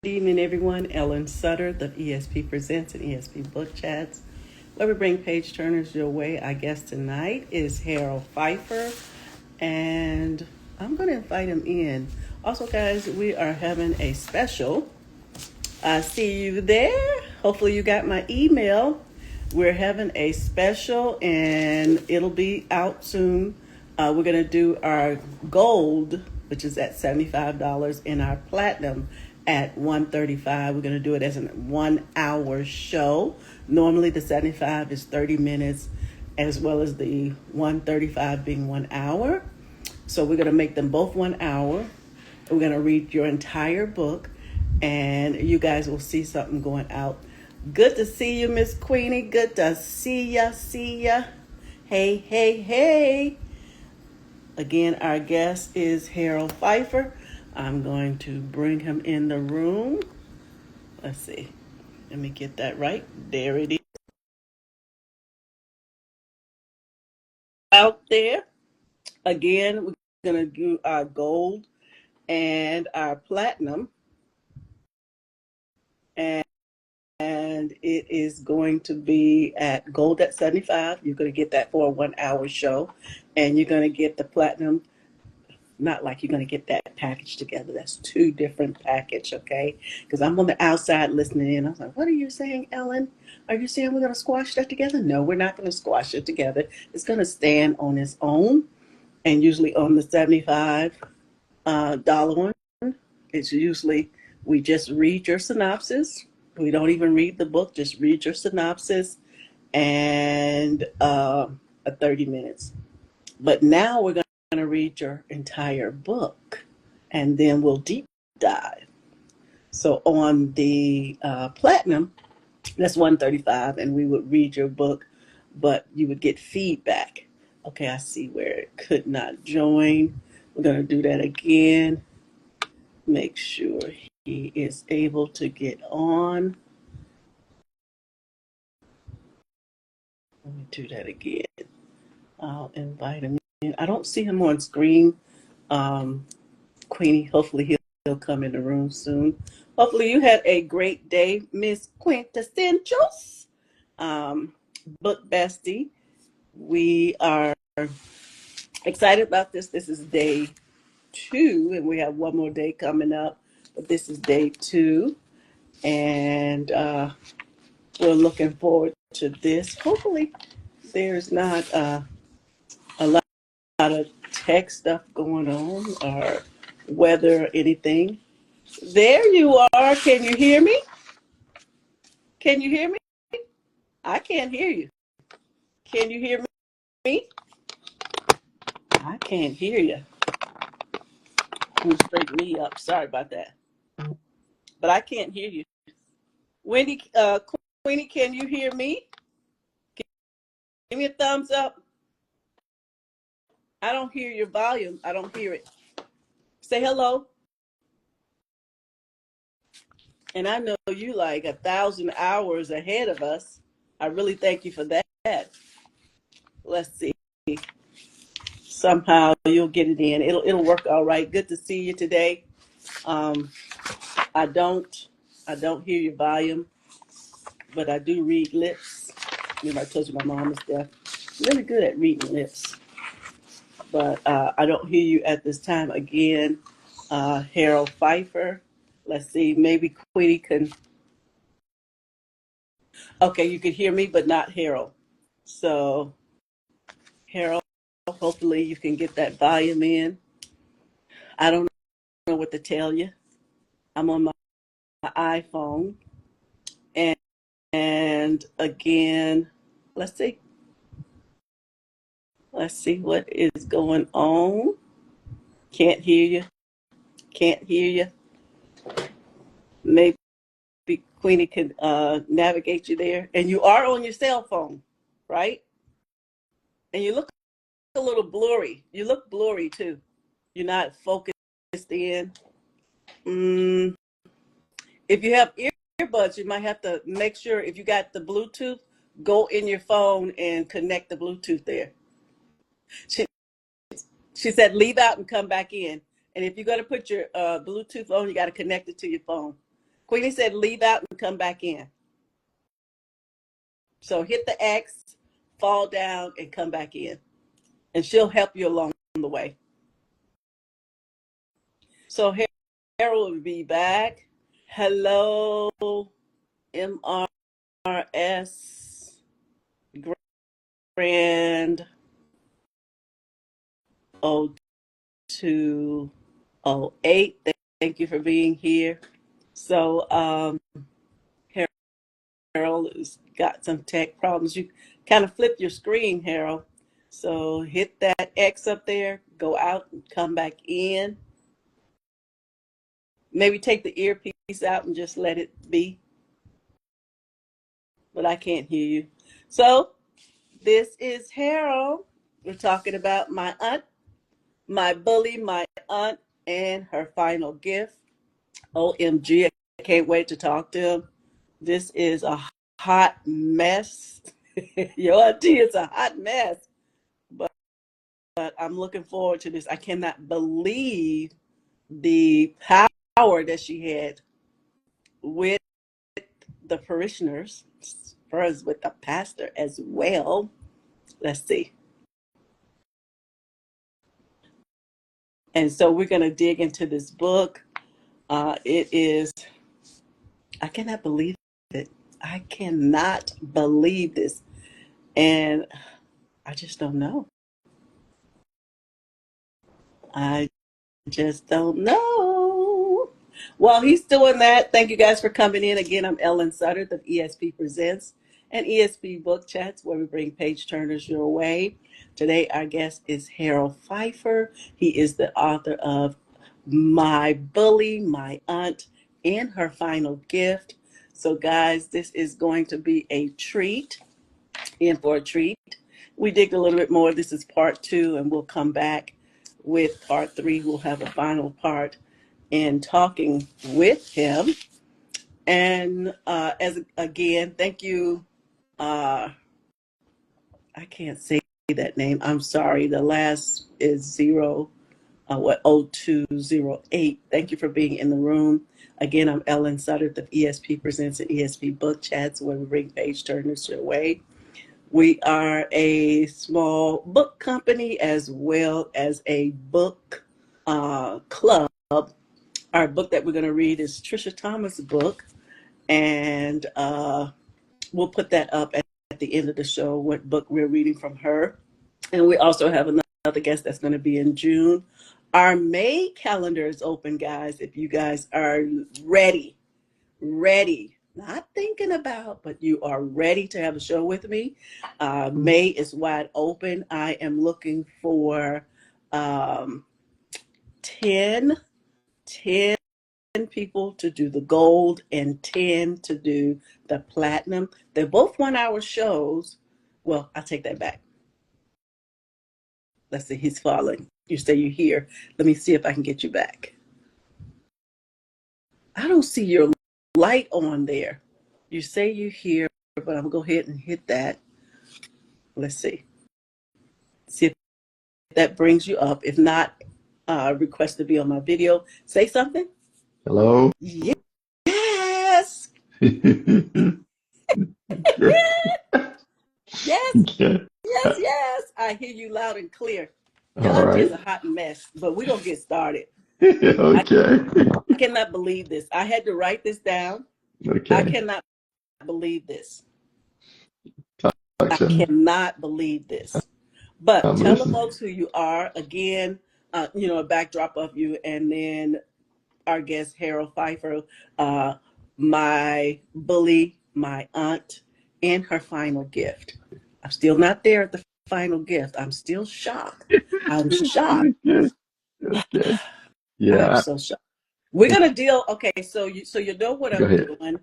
evening, everyone. Ellen Sutter, the ESP Presents and ESP Book Chats, where we bring page turners your way. Our guest tonight is Harold Pfeiffer, and I'm going to invite him in. Also, guys, we are having a special. I see you there. Hopefully, you got my email. We're having a special, and it'll be out soon. We're going to do our gold, which is at $75, and our platinum at $135. We're going to do it as a 1 hour show. Normally, the 75 is 30 minutes, as well as the 135 being 1 hour. So we're going to make them both 1 hour. We're going to read your entire book, and you guys will see something going out. Good to see you, Miss Queenie. Good to see ya, Hey, hey, hey. Again, our guest is Harold Pfeiffer. I'm going to bring him in the room. Let's see. Let me get that right. There it is. Out there. Again, we're going to do our gold and our platinum. And it is going to be at gold at 75. You're going to get that for a 1 hour show. And you're going to get the platinum. Not like you're going to get that package together. That's two different package, okay? Because I'm on the outside listening in. I was like, what are you saying, Ellen? Are you saying we're going to squash that together? No, we're not going to squash it together. It's going to stand on its own. And usually on the $75 one, it's usually we just read your synopsis. We don't even read the book, just read your synopsis and 30 minutes. But now we're going to read your entire book, and then we'll deep dive. So on the platinum, that's 135, and we would read your book, but you would get feedback. Okay, I see where it could not join. We're going to do that again. Make sure he is able to get on. Let me do that again. I'll invite him in. I don't see him on screen. Queenie, hopefully he'll come in the room soon. Hopefully you had a great day, Miss Quintessentials, book bestie. We are excited about this. This is day 2, and we have one more day coming up, but this is day 2, and we're looking forward to this. Hopefully there's not a lot of tech stuff going on or weather or anything. There you are. Can you hear me? Can you hear me? I can't hear you. Can you hear me? I can't hear you. Let me straighten me up. Sorry about that. But I can't hear you. Wendy, Queenie, can you hear me? Give me a thumbs up. I don't hear your volume. I don't hear it. Say hello. And I know you like 1,000 hours ahead of us. I really thank you for that. Let's see. Somehow you'll get it in. It'll work all right. Good to see you today. Um, I don't hear your volume, but I do read lips. Remember I told you my mom is deaf. Really good at reading lips. But I don't hear you at this time. Again, Harold Pfeiffer. Let's see, maybe Queenie can. Okay, you can hear me, but not Harold. So, Harold, hopefully you can get that volume in. I don't know what to tell you. I'm on my iPhone. And again, let's see. Let's see what is going on. Can't hear you. Can't hear you. Maybe Queenie can navigate you there. And you are on your cell phone, right? And you look a little blurry. You look blurry too. You're not focused in. Mm, if you have earbuds, you might have to make sure if you got the Bluetooth, go in your phone and connect the Bluetooth there. She, she said leave out and come back in. And if you're going to put your Bluetooth on, you got to connect it to your phone. Queenie said leave out and come back in. So hit the X, fall down, and come back in. And she'll help you along the way. So Harold will be back. Hello, MRS Grand 0208. Thank you for being here. So Harold has got some tech problems. You kind of flip your screen, Harold. So hit that X up there, go out and come back in. Maybe take the earpiece out and just let it be. But I can't hear you. So this is Harold. We're talking about my aunt, my bully, my aunt, and her final gift. OMG, I can't wait to talk to him. This is a hot mess. Your auntie is a hot mess. But I'm looking forward to this. I cannot believe the power that she had with the parishioners, first with the pastor as well. Let's see. And so we're going to dig into this book. It is, I cannot believe it. I cannot believe this. And I just don't know. I just don't know. While he's doing that, thank you guys for coming in. Again, I'm Ellen Sutter of ESP Presents and ESP Book Chats, where we bring page turners your way. Today, our guest is Harold Pfeiffer. He is the author of My Bully, My Aunt, and Her Final Gift. So, guys, this is going to be a treat. In for a treat. We dig a little bit more. This is part 2, and we'll come back with part 3. We'll have a final part in talking with him. And thank you. I can't say that name. I'm sorry. The last is 0208. Thank you for being in the room. Again, I'm Ellen Sutter of ESP Presents and ESP Book Chats, where we bring page turners your way. We are a small book company as well as a book club. Our book that we're going to read is Trisha Thomas' book, and we'll put that up at the end of the show, what book we're reading from her. And we also have another guest that's going to be in June. Our May calendar is open, guys, if you guys are ready, not thinking about, but you are ready to have a show with me. May is wide open. I am looking for 10 people to do the gold and 10 to do the platinum. They're both 1-hour shows. Well, I take that back. Let's see, he's falling. You say you're here. Let me see if I can get you back. I don't see your light on there. You say you're here, but I'm going to go ahead and hit that. Let's see. See if that brings you up. If not, request to be on my video. Say something. Hello? Yes. Yes. Okay. Yes. I hear you loud and clear. Your All auntie is right. a hot mess, but we're going to get started. Okay. I cannot believe this. I had to write this down. I Okay. cannot believe this. Talk I to me. cannot believe this. But I'm tell the listening. folks who you are again, a backdrop of you, and then our guest, Harold Pfeiffer, my bully, my aunt, and her final gift. I'm still not there at the final gift. I'm still shocked. I'm shocked. Okay. Okay. I'm Yeah. so shocked. We're gonna deal. Okay, so you know what Go I'm ahead. doing.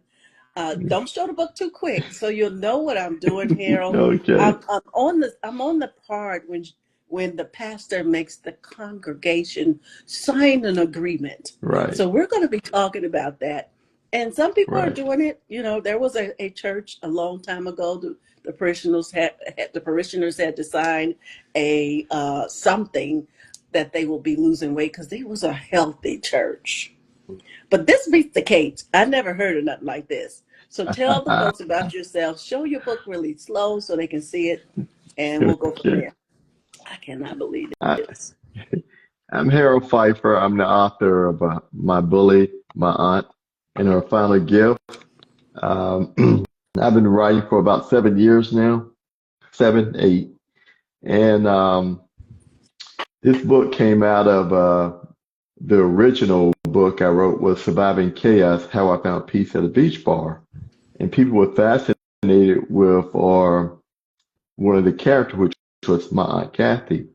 Don't show the book too quick, so you'll know what I'm doing, Harold. Okay. I'm on the part when the pastor makes the congregation sign an agreement. Right. So we're going to be talking about that. And some people are Right. doing it. There was a church a long time ago. The parishioners had to sign a something that they will be losing weight because it was a healthy church. But this beats the cage. I never heard of nothing like this. So tell the folks about yourself. Show your book really slow so they can see it, and we'll go from Okay. there. I cannot believe I, this. I'm Harold Pfeiffer. I'm the author of My Bully, My Aunt, and Her Final Gift. Um, I've been writing for about 7 years now, 7, 8. And this book came out of the original book I wrote was Surviving Chaos, How I Found Peace at a Beach Bar. And people were fascinated with one of the characters, which was my Aunt Kathy.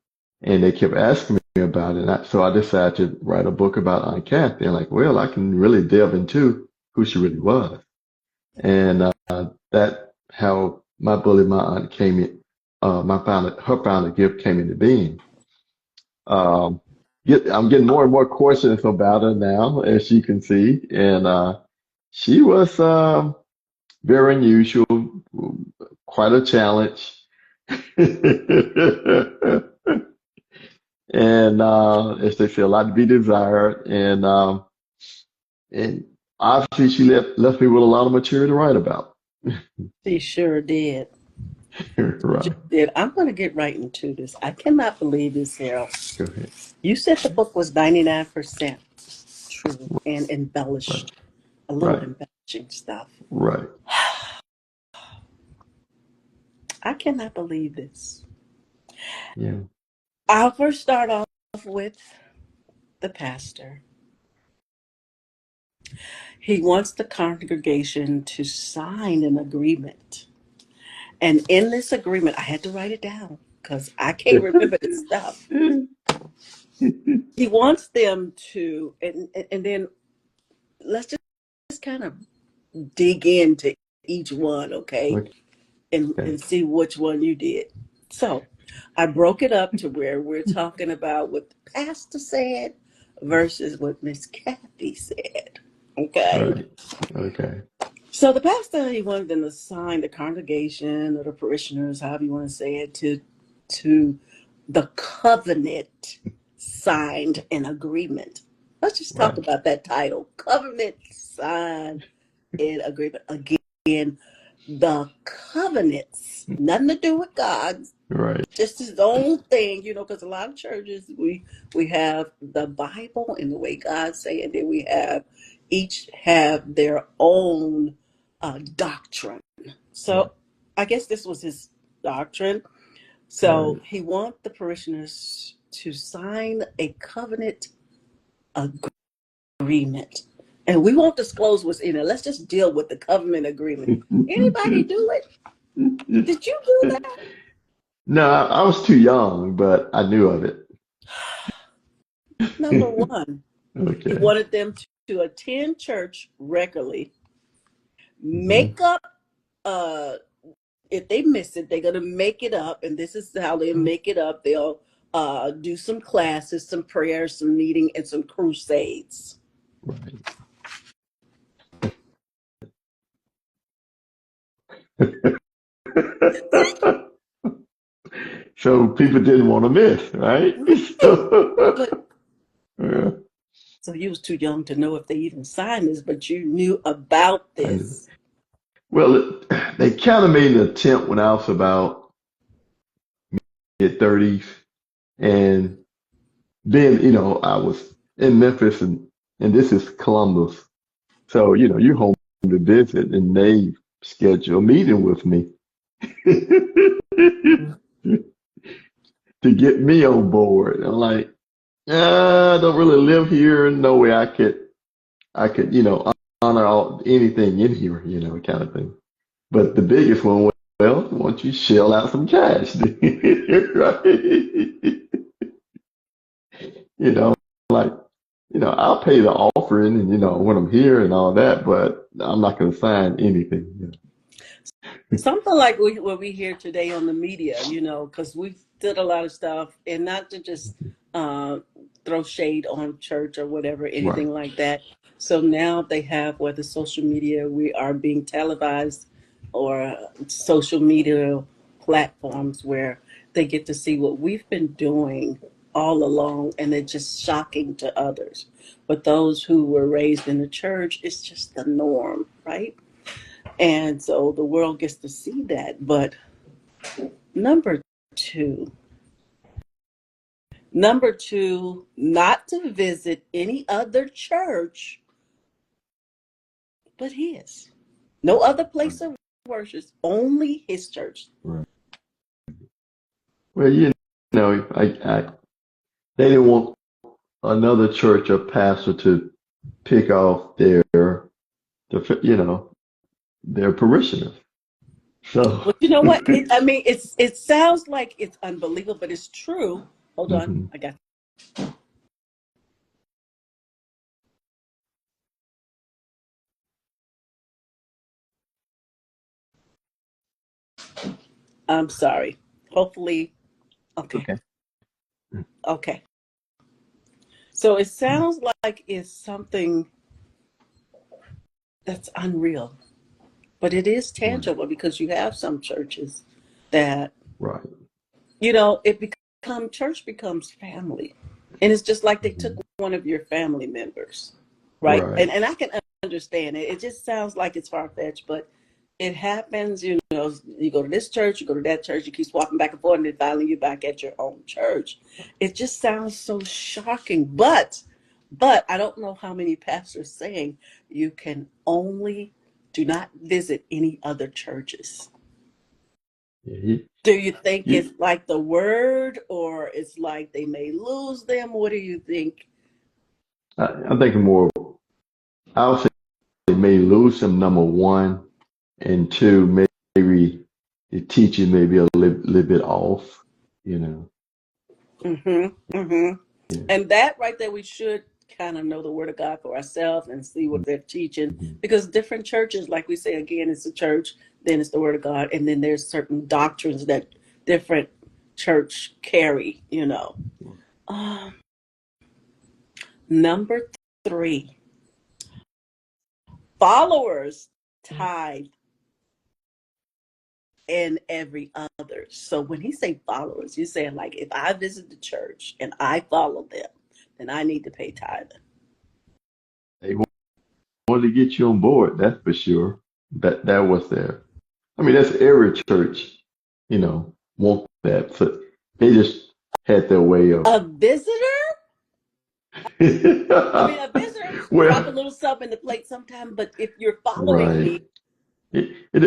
And they kept asking me about it. So I decided to write a book about Aunt Kathy. And like, well, I can really delve into who she really was. And that how My Bully, My Aunt came in, her final gift came into being. Um, I'm getting more and more questions about her now, as you can see. And she was very unusual, quite a challenge. And as they say, a lot to be desired. And obviously, she left me with a lot of material to write about. She sure did. Sure Right. did. I'm going to get right into this. I cannot believe this, Harold. Go ahead. You said the book was 99% true and Right. embellished, a little Right. embellishing stuff. Right. I cannot believe this. Yeah. I'll first start off with the pastor. He wants the congregation to sign an agreement. And in this agreement, I had to write it down because I can't remember this stuff. He wants them to, and then let's just kind of dig into each one, okay? Okay. And see which one you did. So I broke it up to where we're talking about what the pastor said versus what Miss Kathy said. Okay. Right. Okay. So the pastor, he wanted them to sign the congregation or the parishioners, however you want to say it, to the covenant signed an agreement. Let's just talk Right. about that title. Covenant signed an agreement. Again, the covenants, nothing to do with God, Right. just his own thing, because a lot of churches we have the Bible and the way God say it, then we have each have their own doctrine. So I guess this was his doctrine. So Right. he want the parishioners to sign a covenant agreement. And we won't disclose what's in it. Let's just deal with the covenant agreement. Anybody do it? Did you do that? No, I was too young, but I knew of it. Number one, he Okay. wanted them to attend church regularly, Hmm. make up, uh, if they miss it, they're going to make it up. And this is how they make it up. They'll do some classes, some prayers, some meeting, and some crusades. Right. So people didn't want to miss, right? But Yeah, so you was too young to know if they even signed this, but you knew about I knew. this. Well, they kind of made an attempt when I was about mid-30s, and then I was in Memphis, and this is Columbus, so you're home to visit, and they scheduled a meeting with me to get me on board. I'm like, I don't really live here. No way I could, honor anything in here, kind of thing. But the biggest one was, well, why don't you shell out some cash? Right? You know, like, I'll pay the offering and, when I'm here and all that, but I'm not going to sign anything. Something like what we hear today on the media, because we did a lot of stuff, and not to just uh, throw shade on church or whatever, Right. anything like that. So now they have, whether social media, we are being televised, or social media platforms where they get to see what we've been doing all along, and it's just shocking to others. But those who were raised in the church, it's just the norm, right? And so the world gets to see that. But number two, number two, not to visit any other church but his. No other place of worship, only his church. Right. Well, they didn't want another church or pastor to pick off their parishioners. So, But you know what? It sounds like it's unbelievable, but it's true. Hold on, mhm. I got. I'm sorry. Hopefully, okay, Okay. okay. So it sounds like it's something that's unreal, but it is Right. tangible because you have some churches that Right. it become church becomes family, and it's just like they took Mhm. one of your family members, right? Right. And I can understand it. It just sounds like it's far fetched, but it happens. You go to this church, you go to that church, you keep swapping back and forth, and then finally you're back at your own church. It just sounds so shocking, but I don't know how many pastors saying you can only do not visit any other churches. Yeah, Do you think you, it's like the word, or it's like they may lose them? What do you think? I'm thinking more. I would say they may lose him, number one, and two, maybe the teaching may be a little bit off. You know. Mm-hmm. Mm-hmm. Yeah. And that right there, we should kind of know the word of God for ourselves and see what they're teaching. Mhm. Because different churches, like we say again, it's a church, then it's the word of God, and then there's certain doctrines that different church carry. Um, Number three, followers tithe and every other. So when he say followers, you're saying like if I visit the church and I follow them, then I need to pay tithe. They wanted to get you on board, that's for sure. That was there. I mean, that's every church, want that. So they just had their way of. A visitor? A visitor drop a Well, little something in the plate sometime, but if you're following right. me, It, it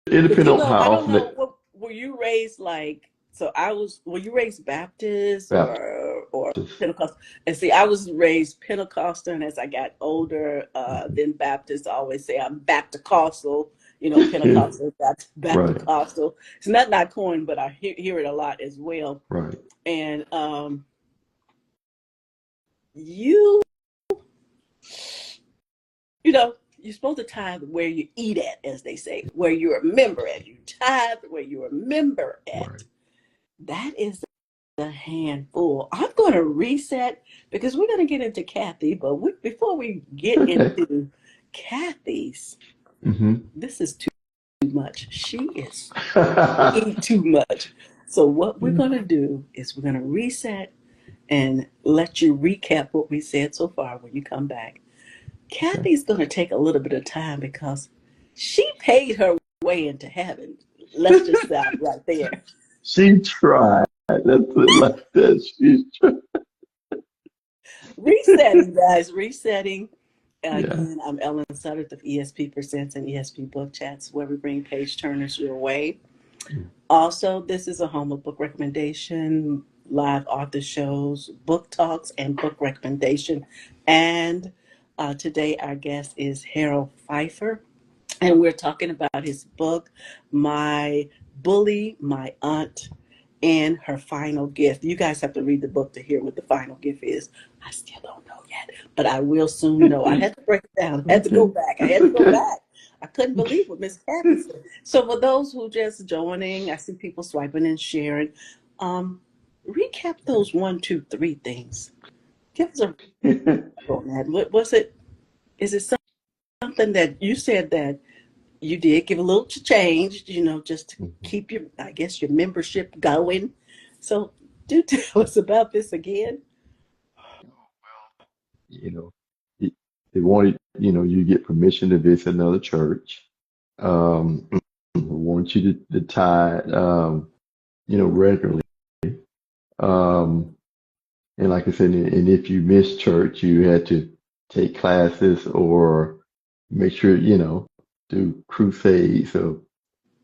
it because depends on I how don't often know, it. what were you raised like? Were you raised Baptist or Pentecostal? And see, I was raised Pentecostal, and as I got older, then Baptist. I always say I'm Baptist-costal, Pentecostal, Right, Baptist-costal. It's not coined, but I hear it a lot as well. right. And you you're supposed to tithe where you eat at, as they say, where you remember at. You tithe where you remember Right. at. That is a handful. I'm going to reset because we're going to get into Kathy, but before we get Okay. into Kathy's, Hmm. this is too much. She is way too much. So what we're going to do is we're going to reset and let you recap what we said so far when you come back. Okay. Kathy's going to take a little bit of time because she paid her way into heaven. Let's just stop right there. She tried. Let's put it like that. She tried. Resetting, guys, resetting. Yeah. Again, I'm Ellen Sutter of ESP Presents and ESP Book Chats, where we bring page turners your way. Also, this is a home of book recommendation, live author shows, book talks, and book recommendation. And today, our guest is Harold Pfeiffer, and we're talking about his book, My Bully, My Aunt, and Her Final Gift. You guys have to read the book to hear what the final gift is. I still don't know yet, but I will soon know. I had to break it down. I had to go Okay. back. I had to go Okay. back. I couldn't believe what Miss Kathy said. So for those who just joining, I see people swiping and sharing. Um, Recap those one, two, three things. Give us a on that. What was it? Is it something that you said that you did give a little change, just to keep your membership going. So do tell us about this again. You know, He- they wanted, you get permission to visit another church. Um, want you to tithe, regularly. Um, and like I said, and if you missed church, you had to take classes or make sure, do crusades. So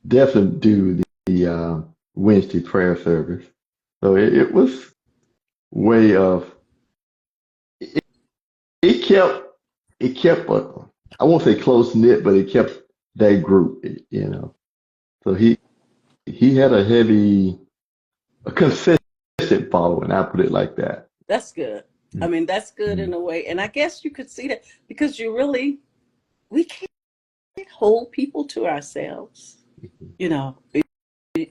definitely do the Wednesday prayer service. So it was way of it, it kept I won't say close knit, but it kept that group. So he had a consistent following. I put it like that. That's good. I mean, that's good in Mhm. a way. And I guess you could see that because we can't hold people to ourselves. You know,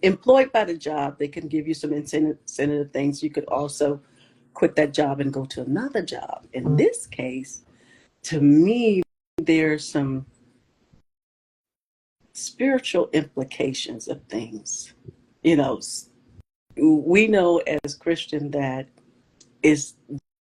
employed by the job, they can give you some incentive things. You could also quit that job and go to another job. In this case, to me, there's some spiritual implications of things. You know, we know as Christian that is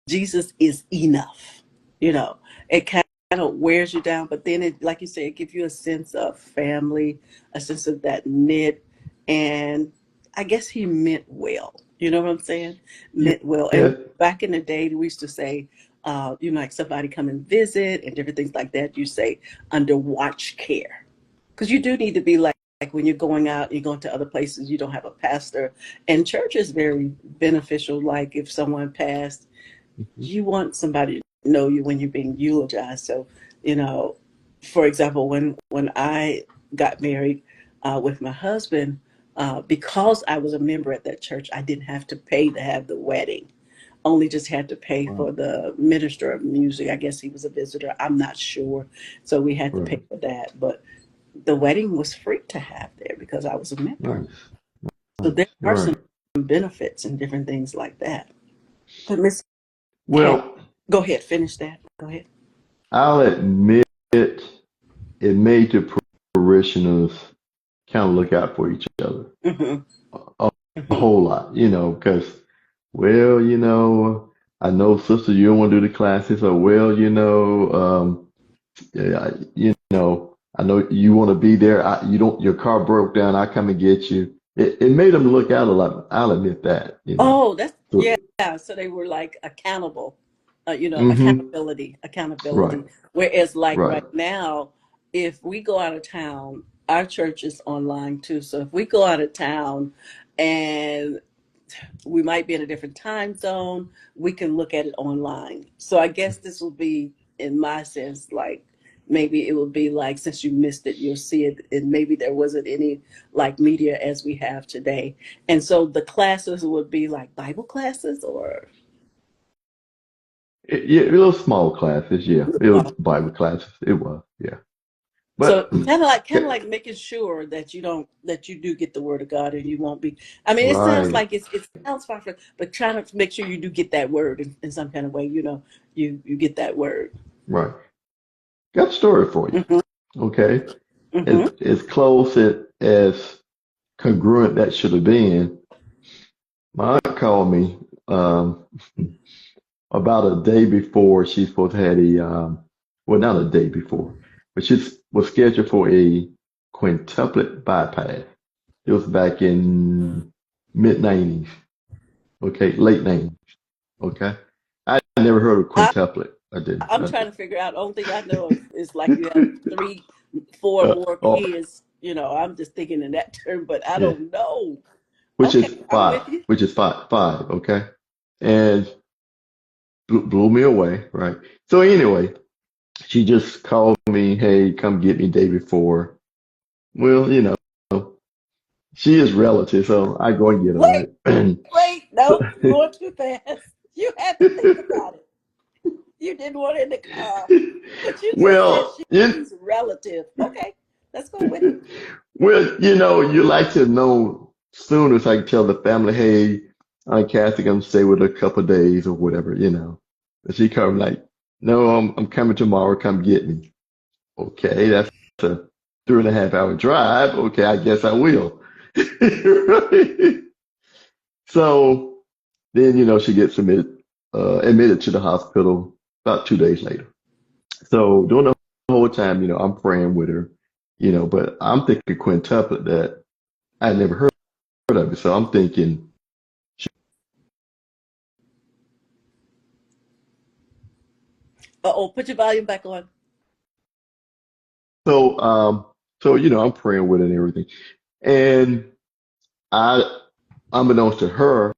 Jesus is enough. It kind of wears you down, but then it, like you say, it gives you a sense of family, a sense of that knit, and I guess he meant well. You know what I'm saying? Yeah, Meant well. And yeah, back in the day, we used to say, like somebody come and visit and different things like that. You say under watch care, because you do need to be like when you're going out, you're going to other places, you don't have a pastor, and church is very beneficial. Like if someone passed, mhm, you want somebody to know you when you're being eulogized. So, you know, for example, when I got married with my husband, because I was a member at that church, I didn't have to pay to have the wedding. Only just had to pay right, for the minister of music. I guess he was a visitor. I'm not sure. So we had to pay right, for that. But the wedding was free to have there because I was a member. nice, So there nice, are some right. benefits and different things like that. But Miss Cat, Well, go ahead, finish that. Go ahead. I'll admit it made the parishioners kind of look out for each other Hmm. a, a Hmm. whole lot, because, well, I know, sister, you don't want to do the classes, or well, yeah, I know you want to be there. You don't. Your car broke down. I come and get you. It made them look out a lot. I'll admit that. Oh, that's yeah. So, So they were like accountable, hmm. accountability. Right, Whereas like right. right now, if we go out of town, our church is online too. So if we go out of town and we might be in a different time zone, we can look at it online. So I guess this will be, in my sense, like maybe it will be like since you missed it, you'll see it, and maybe there wasn't any like media as we have today. And so the classes would be like Bible classes or Yeah, little small classes. Yeah, it was Bible classes. It was. Yeah, so but kind of like making sure that you do get the word of God and you won't be. I mean, it sounds right, like it sounds far from, but trying to make sure you do get that word in some kind of way. You get that word. right. Got a story for you. Hmm. Okay, Hmm. as close as congruent that should have been. My aunt called me about a day before she's supposed to have well, not a day before, but she was scheduled for a quintuplet bypass. It was back in mid 90s, okay, late 90s, okay. I never heard of quintuplet. I didn't. I'm trying to figure out. Only thing I know of is like you have three, four more Oh, kids. I'm just thinking in that term, but I yeah, don't know. which Okay, is I'm five, with you. five, okay, and blew me away, right? So anyway, she just called me, hey, come get me day before. Well, she is relative, so I go and get her, Wait, right? And wait, so, no, you're going too fast. You had to think about it. You didn't want it in the car, but you just said well, she's relative. Okay, let's go with it. well, you like to know sooner so I can tell the family, hey, Aunt Kathy, I'm stay with her a couple of days or whatever. And she come like, no, I'm coming tomorrow, come get me. Okay, that's a 3.5 hour drive. Okay, I guess I will. Right? So then, she gets admitted to the hospital. about 2 days later. So during the whole time, I'm praying with her, but I'm thinking quintuplet that I had never heard of it. So I'm thinking, Uh-oh, put your volume back on. so, I'm praying with her and everything. And I, unbeknownst to her,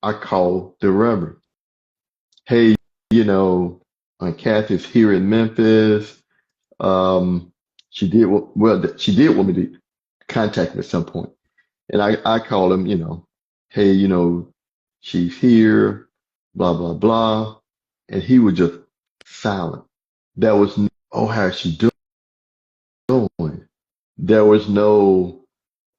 I called the Reverend. Hey, you know, Kathy's here in Memphis. Um, she did want me to contact me at some point. And I called him, hey, she's here, blah, blah, blah. And he was just silent. There was no, oh, how's she doing? There was no,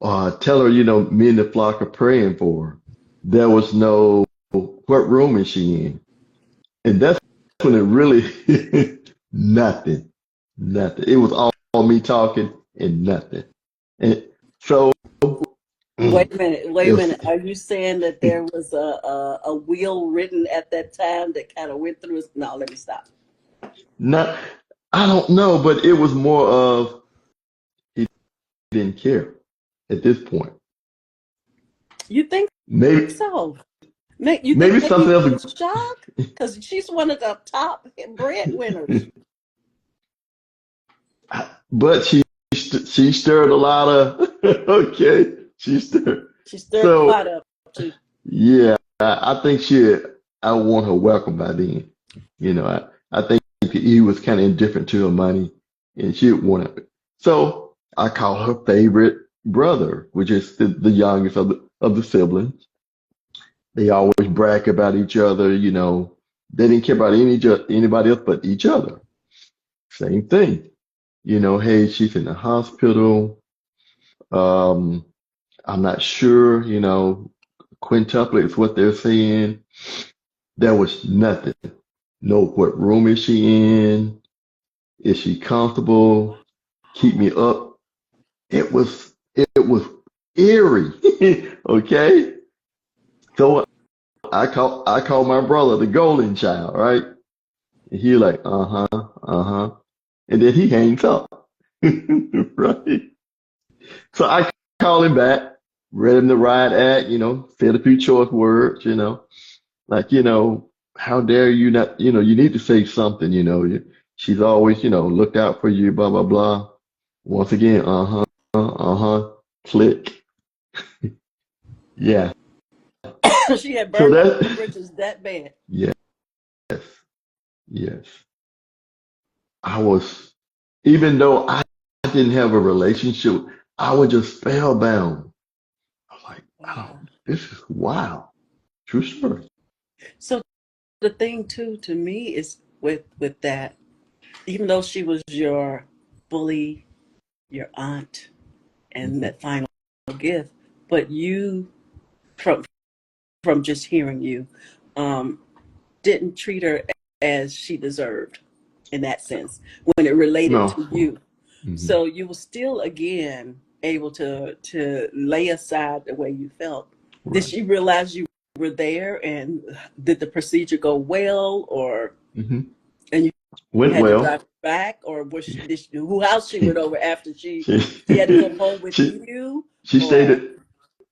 tell her, me and the flock are praying for her. There was no, what room is she in? And that's when it really, nothing, nothing. It was all me talking and nothing. And so, Wait a minute, wait it a was minute. Are you saying that there was a will written at that time that kind of went through his? No, let me stop. not, I don't know, but it was more of he didn't care at this point. You think Maybe, so? You think maybe maybe something he else, was shocked? Because she's one of the top breadwinners. but she stirred a lot of, okay, she stirred. She stirred the pot So, up too. yeah, I think I want her welcome by then. I think he was kind of indifferent to her money and she would want it. So I call her favorite brother, which is the youngest of the siblings. They always brag about each other, They didn't care about anybody else but each other. Same thing. Hey, she's in the hospital. Um, I'm not sure, quintuplet is what they're saying. There was nothing. No, what room is she in? Is she comfortable? Keep me up. It was eerie. Okay. So I call my brother the golden child, right? And he like, uh-huh, uh-huh. And then he hangs up. Right. So I call him back, read him the riot act, said a few choice words, like, how dare you not, you need to say something, she's always, looked out for you, blah, blah, blah. Once again, uh-huh, uh-huh, click. Yeah. She had So burned up the that, bridges that bad. yes, yes. I was, even though I didn't have a relationship, I was just spellbound. I was like, Wow. this is wow. True story. So the thing too to me is with that, even though she was your bully, your aunt, and Hmm. that final gift, but you from just hearing you, um, didn't treat her as she deserved in that sense when it related No. to you. Hmm. So you were still again able to lay aside the way you felt. Did Right. she realize you were there, and did the procedure go well, or Hmm. and you Went had to drive well. back, or was she, who house she went over after She she had to come home with she you, she or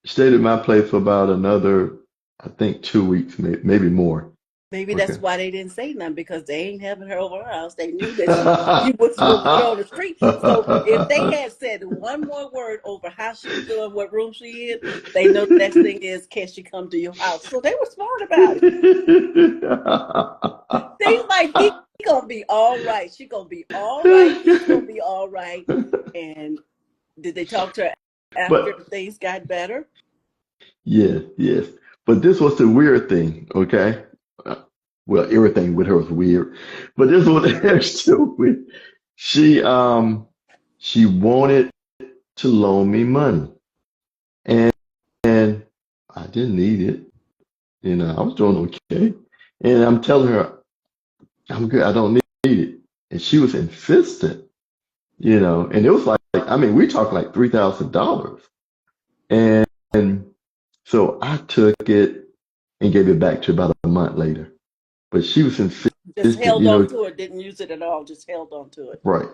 stayed at my place for about another, I think, 2 weeks, maybe more. maybe Okay. that's why they didn't say nothing, because they ain't having her over her house. They knew that you was supposed to be on the street. So if they had said one more word over how she's doing, what room she in, they know the next thing is, can she come to your house? So they were smart about it. They like, he gonna be all right. She gonna be all right. He's gonna be all right. And did they talk to her after But things got better? yes, yes. But this was the weird thing, okay? Uh, Well, everything with her was weird, but this was extra weird. She um she wanted to loan me money, and and I didn't need it. I was doing okay, and I'm telling her I'm good. I don't need it, and she was insistent. And it was like, I mean, we talked like $3,000, and so I took it and gave it back to her about a month later. but she was insistent, Just held you on know, to it, didn't use it at all, just held on to it. right.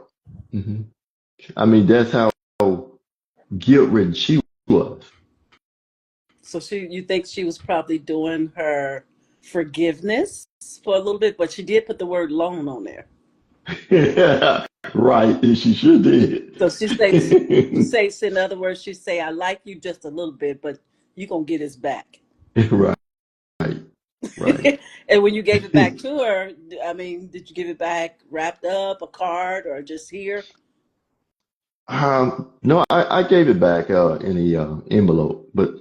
hmm I mean, that's how guilt ridden she was. So you think she was probably doing her forgiveness for a little bit, but she did put the word loan on there. Right, and she sure did. So she says, in other words, she say, I like you just a little bit, but you gonna get this back. Right, right. And when you gave it back to her, I mean, did you give it back wrapped up, a card, or just here? No, I gave it back in the envelope, but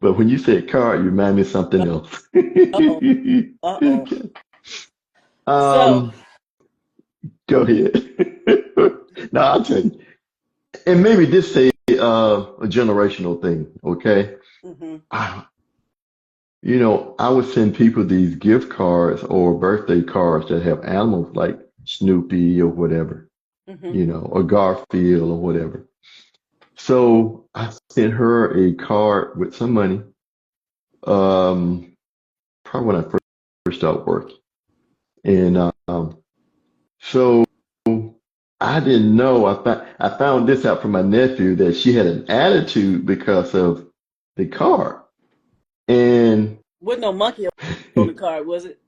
when you said card, you remind me of something else. Uh-oh. Uh-oh. So, um, Go ahead. No, I'll tell you. And maybe this say a generational thing, okay? hmm I, I would send people these gift cards or birthday cards that have animals like Snoopy or whatever, hmm or Garfield or whatever. So I sent her a card with some money, um, probably when I first started working. And so I didn't know. I found this out from my nephew that she had an attitude because of the card, and wasn't no monkey on the it card, was it?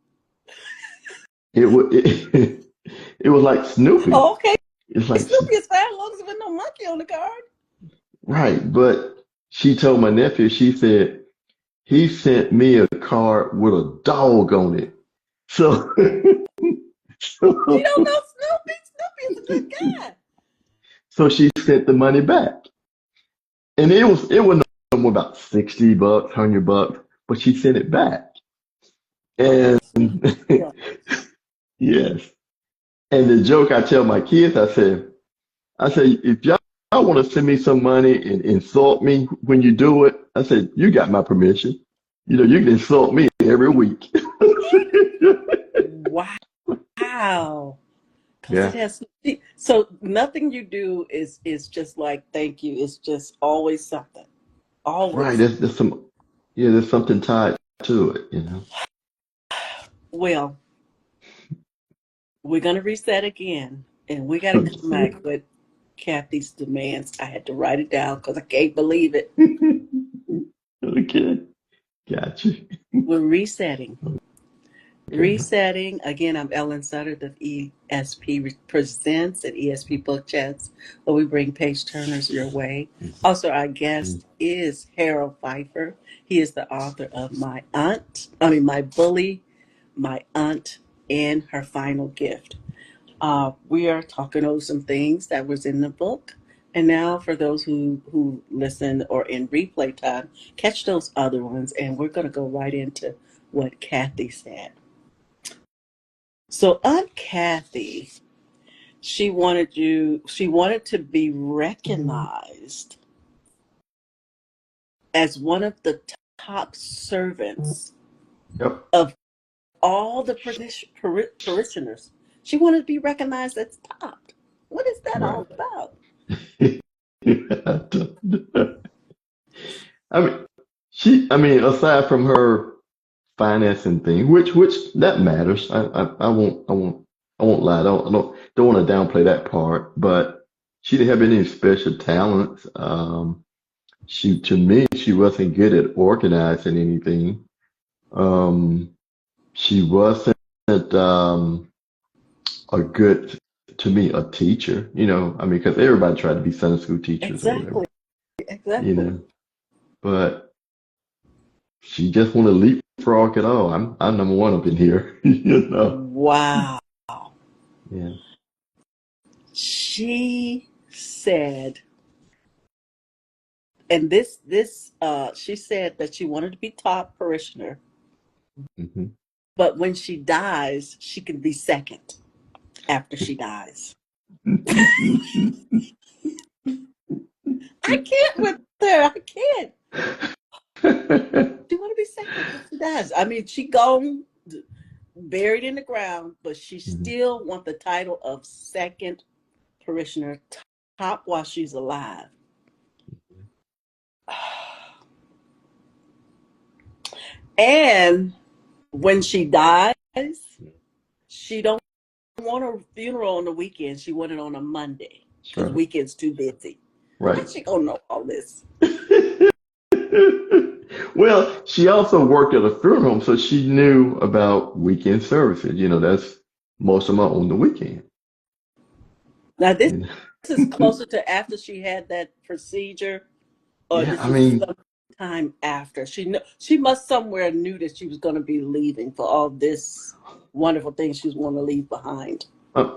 was it was like Snoopy. Oh, okay. It's like Snoopy is fine as long as there was no monkey on the card. right, but she told my nephew. She said he sent me a card with a dog on it. So, She don't so, know Snoopy. Snoopy is a good guy. so she sent the money back, and it was no more about $60, $100, but she sent it back. Oh, And she yeah. yes. And the joke I tell my kids, I say, if y'all want to send me some money and insult me when you do it, I said, you got my permission. You can insult me every week. Wow. Because it Yeah, has so nothing you do is just like thank you. It's just always something. right. Always. There's something tied to it. Well, we're gonna reset again, and we got to come Okay. back with Kathy's demands. I had to write it down because I can't believe it. Okay, gotcha. We're resetting. Okay. Resetting. Again, I'm Ellen Sutter, the ESP Presents and ESP Book Chats, where we bring page turners your way. Also, our guest is Harold Pfeiffer. He is the author of My Bully, My Aunt, and Her Final Gift. We are talking over some things that was in the book. And now for those who listen or in replay time, catch those other ones. And we're going to go right into what Kathy said. So Aunt Kathy, she wanted to be recognized as one of the top servants Yep. of all the parishioners. She wanted to be recognized as top. What is that Right. all about? I mean, aside from her financing thing, which that matters. I won't lie. I don't want to downplay that part. But she didn't have any special talents. To me, she wasn't good at organizing anything. Um, she wasn't a good, to me, a teacher. I mean, because everybody tried to be Sunday school teachers or whatever. Exactly. You Exactly. know, but she just want to leapfrog it all. I'm number one up in here. Wow. Yeah. She said, and she said that she wanted to be top parishioner, hmm but when she dies, she can be second after she dies. I can't with her. I can't. She want to be second when she dies. I mean, she gone buried in the ground, but she Mhm. still want the title of second parishioner, top while she's alive. And when she dies, she don't want a funeral on the weekend. She want it on a Monday That's because right. weekend's too busy. How Right. she gonna know all this? Well, she also worked at a funeral home, so she knew about weekend services. That's most of them are on the weekend. Now this You know? is closer to after she had that procedure, or Yeah, this I is mean, sometime after. She must somewhere knew that she was going to be leaving for all this wonderful things she was going to leave behind. I-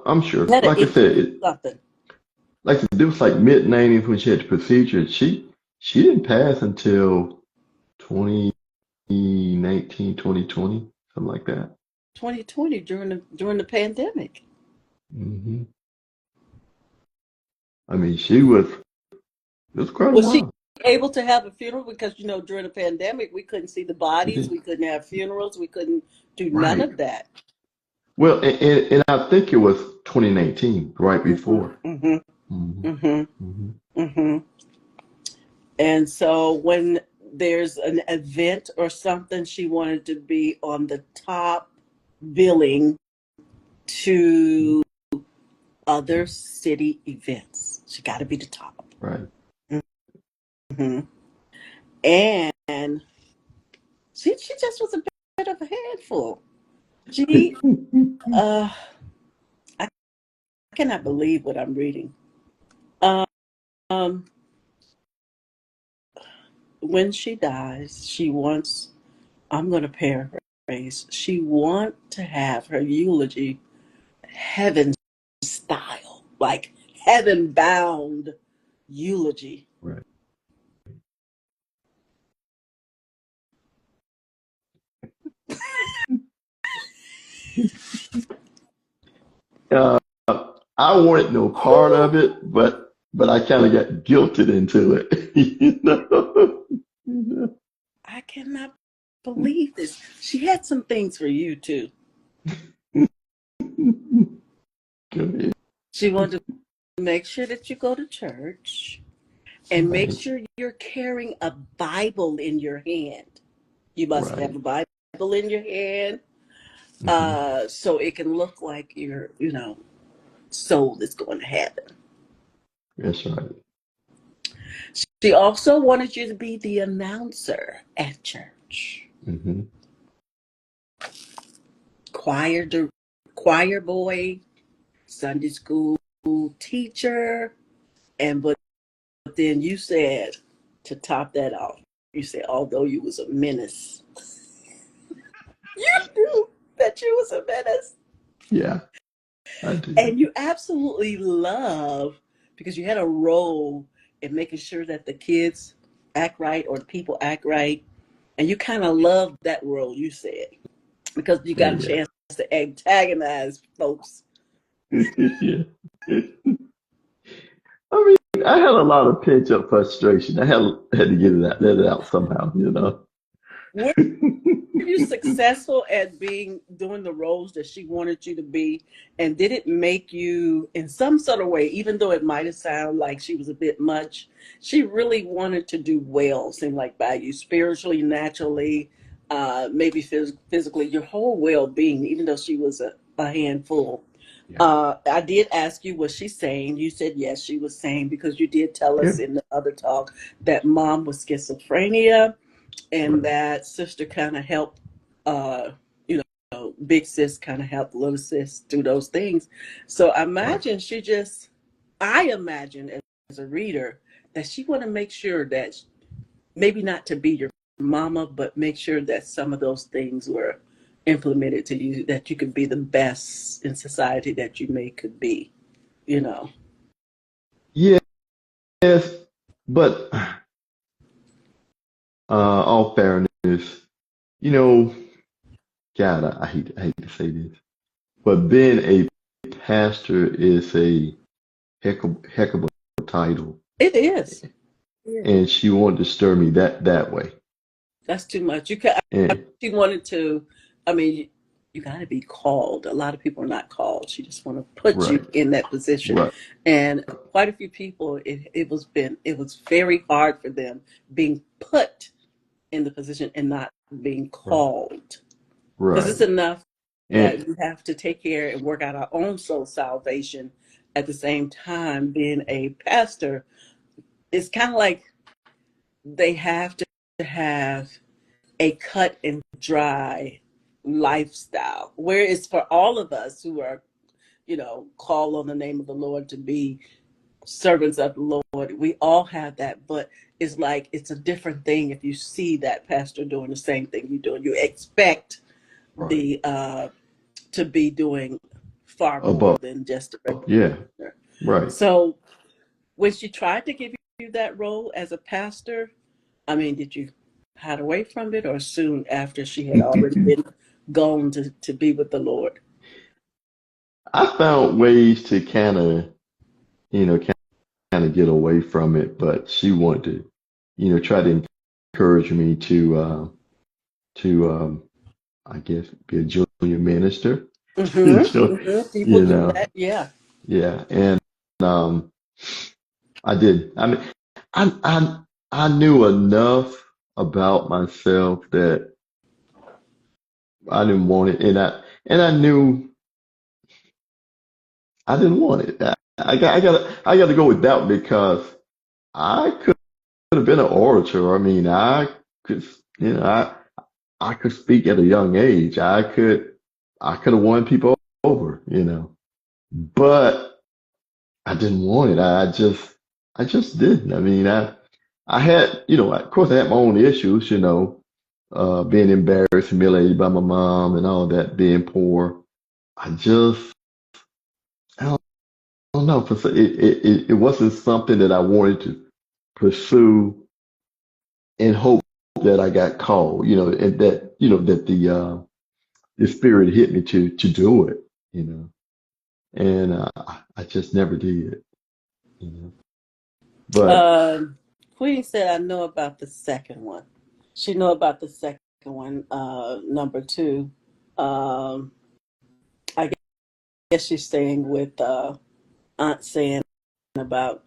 I'm sure. She had an Like I inkling said, of something. like it was like mid-90s when she had the procedure. She didn't pass until 2019, 2020, something like that. 2020 during the pandemic. Hmm. I mean, it was quite a Was she while. able to have a funeral? Because during the pandemic we couldn't see the She bodies, did. we couldn't have funerals, we couldn't do none Right. of that. Well, and I think it was 2019, right Hmm. before. Hmm. Hmm. Hmm. Hmm. Hmm. And so when there's an event or something, she wanted to be on the top billing to other city events. She got to be the top. Right. Hmm. And she just was a bit of a handful. She, uh, I cannot believe what I'm reading. Um, when she dies, she wants, I'm going to paraphrase, she wants to have her eulogy heaven style, like heaven bound eulogy. Right. Uh, I wanted no part of Whew, it, but I kind of got guilted into it. You know? I cannot believe this. She had some things for you too. Go ahead. She wanted to make sure that you go to church and make Right. sure you're carrying a Bible in your hand. You must have Right. a Bible in your hand, Hmm. so it can look like your, soul is going to heaven. That's right. She also wanted you to be the announcer at church, Hmm. choir, choir boy, Sunday school teacher, and but then you said to top that off, you said although you was a menace, you knew that you was a menace, Yeah, I do. and you absolutely love because you had a role in making sure that the kids act right or the people act right, and you kind of loved that role. You said because you got a Yeah. chance to antagonize folks. Yeah. I mean, I had a lot of pent up frustration. I had to get it out, let it out somehow. Were you successful at doing the roles that she wanted you to be, and did it make you in some sort of way, even though it might have sounded like she was a bit much, she really wanted to do well, seemed like by you spiritually, naturally, maybe physically, your whole well-being, even though she was a handful. Yeah. I did ask you, was she sane? You said yes, she was sane because you did tell Yeah. us in the other talk that mom was schizophrenia and Right. that sister kind of helped, uh, big sis kind of helped little sis through those things. So Right. I imagine as a reader that she want to make sure that maybe not to be your mama, but make sure that some of those things were implemented to you, that you could be the best in society that you may could be, you know. Yes, but all fairness, you know, God, I hate to say this, but being a pastor is a heck of a title, It is. Yeah. and she wanted to stir me that way. That's too much. You can And She wanted to, I mean, you got to be called. A lot of people are not called. She just want to put you right, in that position. right, And quite a few people, it was very hard for them being put in the position and not being right, called. Because it's right, enough. And that we have to take care and work out our own soul salvation at the same time being a pastor. It's kind of like they have to have a cut and dry lifestyle, where it's for all of us who are, call on the name of the Lord to be servants of the Lord. We all have that, but it's like it's a different thing if you see that pastor doing the same thing you're doing. You expect right the to be doing far more above, than just a regular yeah, pastor. right. So when she tried to give you that role as a pastor, I mean, did you hide away from it, or soon after she had already been gone to be with the Lord? I found ways to kind of get away from it, but she wanted to, try to encourage me to, I guess, be a junior minister. So, People you do know, that, yeah. yeah, and um, I did. I mean, I I knew enough about myself that I didn't want it, and I knew I didn't want it. I got to go with that because I could have been an orator. I mean, I could, you know, I could speak at a young age. I could have won people over. But I didn't want it. I just didn't. I mean, I had, of course, I had my own issues, being embarrassed, humiliated by my mom and all that, being poor. I just, I don't know. It wasn't something that I wanted to pursue and hope that I got called, and that, that the spirit hit me to do it, you know, and I just never did, you know. But Um, Queen said, "I know about the second one." She know about the second one, number two. Um, I guess she's staying with Aunt saying about.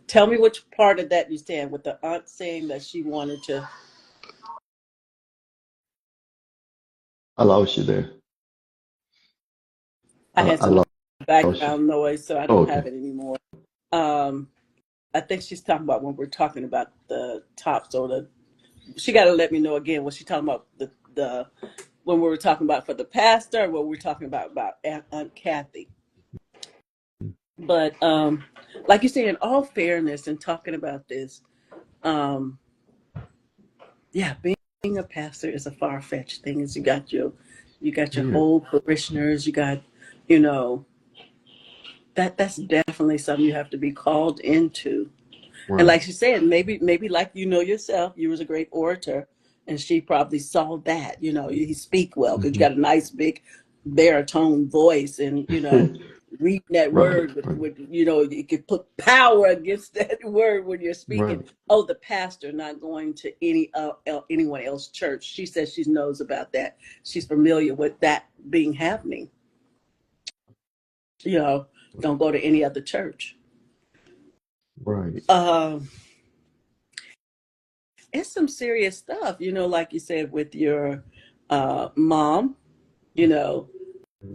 Tell me which part of that you stand with the aunt saying that she wanted to. I lost you there. I had I some lost you. background noise, so I Oh, don't okay. have it anymore. Um, I think she's talking about when we're talking about the tops or the. She got to let me know again what she's talking about the when we were talking about for the pastor, or what we were talking about Aunt Kathy. But like you say, in all fairness, and talking about this, um, yeah, being a pastor is a far fetched thing. Is you got your Yeah. whole parishioners, you got, you know, that's definitely something you have to be called into. And Right. like she said, maybe like yourself, you was a great orator, and she probably saw that. You speak well because you Hmm. got a nice big baritone voice, and reading that Right. word with, Right. you could put power against that word when you're speaking. Right. Oh, the pastor not going to anyone else church. She says she knows about that. She's familiar with that being happening. You know, don't go to any other church. Right. Um, it's some serious stuff, like you said with your mom, you know,